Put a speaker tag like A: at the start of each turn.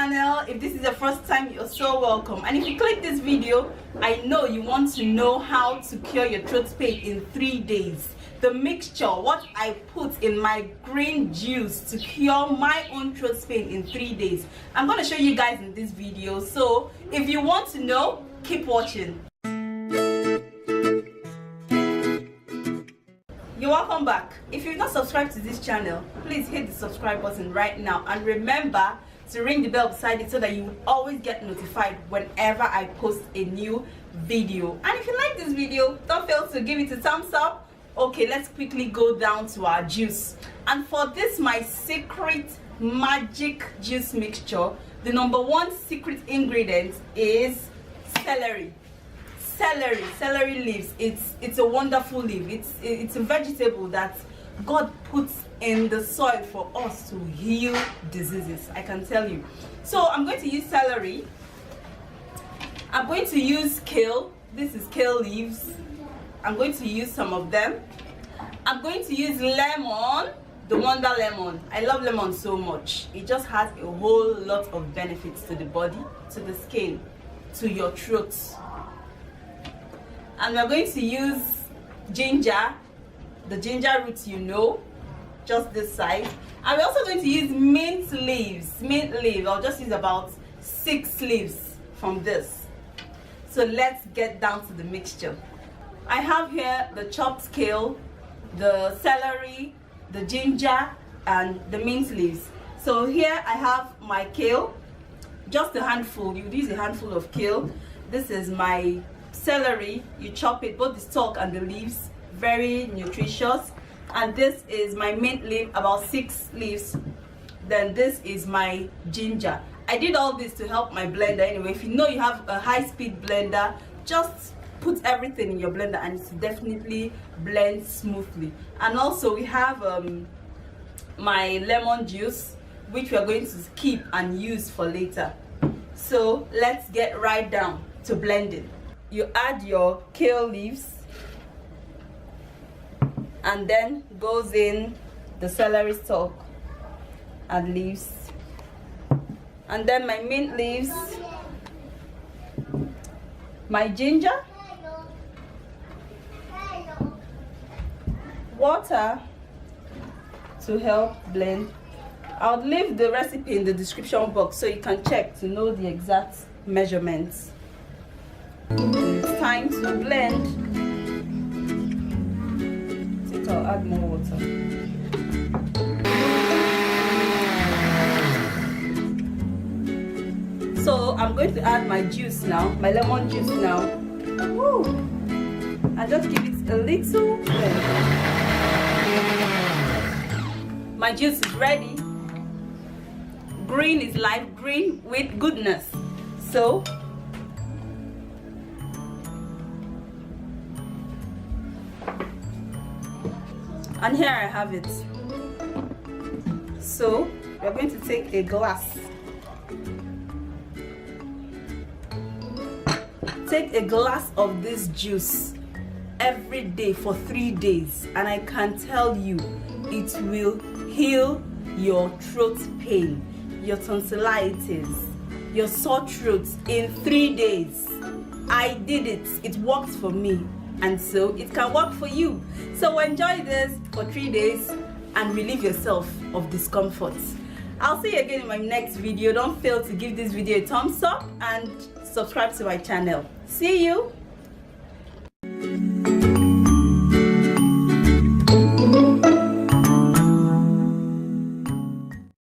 A: channel. If this is the first time, you're so welcome. And if you click this video, I know you want to know how to cure your throat pain in 3 days. The mixture, what I put in my green juice to cure my own throat pain in 3 days. I'm going to show you guys in this video. So if you want to know, keep watching. You're welcome back. If you've not subscribed to this channel, please hit the subscribe button right now, and remember to ring the bell beside it so that you will always get notified whenever I post a new video. And if you like this video, don't fail to give it a thumbs up. Okay, let's quickly go down to our juice. And for this, my secret magic juice mixture, the #1 secret ingredient is celery. Celery leaves. It's a wonderful leaf. It's a vegetable that God puts in the soil for us to heal diseases, I can tell you. So I'm going to use celery. I'm going to use kale. This is kale leaves. I'm going to use some of them. I'm going to use lemon, the Wonder Lemon. I love lemon so much. It just has a whole lot of benefits to the body, to the skin, to your throat. And we're going to use ginger, the ginger roots, you know, just this size. And we're also going to use mint leaves. I'll just use about 6 leaves from this. So let's get down to the mixture. I have here the chopped kale, the celery, the ginger, and the mint leaves. So here I have my kale, just a handful. You use a handful of kale. This is my celery. You chop it, both the stalk and the leaves, very nutritious. And this is my mint leaf, about 6 leaves. Then this is my ginger. I did all this to help my blender anyway. If you know you have a high-speed blender, just put everything in your blender and it definitely blends smoothly. And also we have my lemon juice, which we are going to keep and use for later. So let's get right down to blending. You add your kale leaves, and then goes in the celery stalk and leaves, and then my mint leaves, my ginger, water to help blend. I'll leave the recipe in the description box so you can check to know the exact measurements. It's time to blend. I think I'll add more water. So I'm going to add my juice now, my lemon juice now. Woo! And just give it a little blend. My juice is ready. Green is life, green with goodness. So and here I have it. So we're going to take a glass. Take a glass of this juice every day for 3 days, and I can tell you it will heal your throat pain, your tonsillitis, your sore throat in 3 days. I did it. It worked for me, and so it can work for you. So enjoy this for 3 days and relieve yourself of discomfort. I'll see you again in my next video. Don't fail to give this video a thumbs up and subscribe to my channel. See you.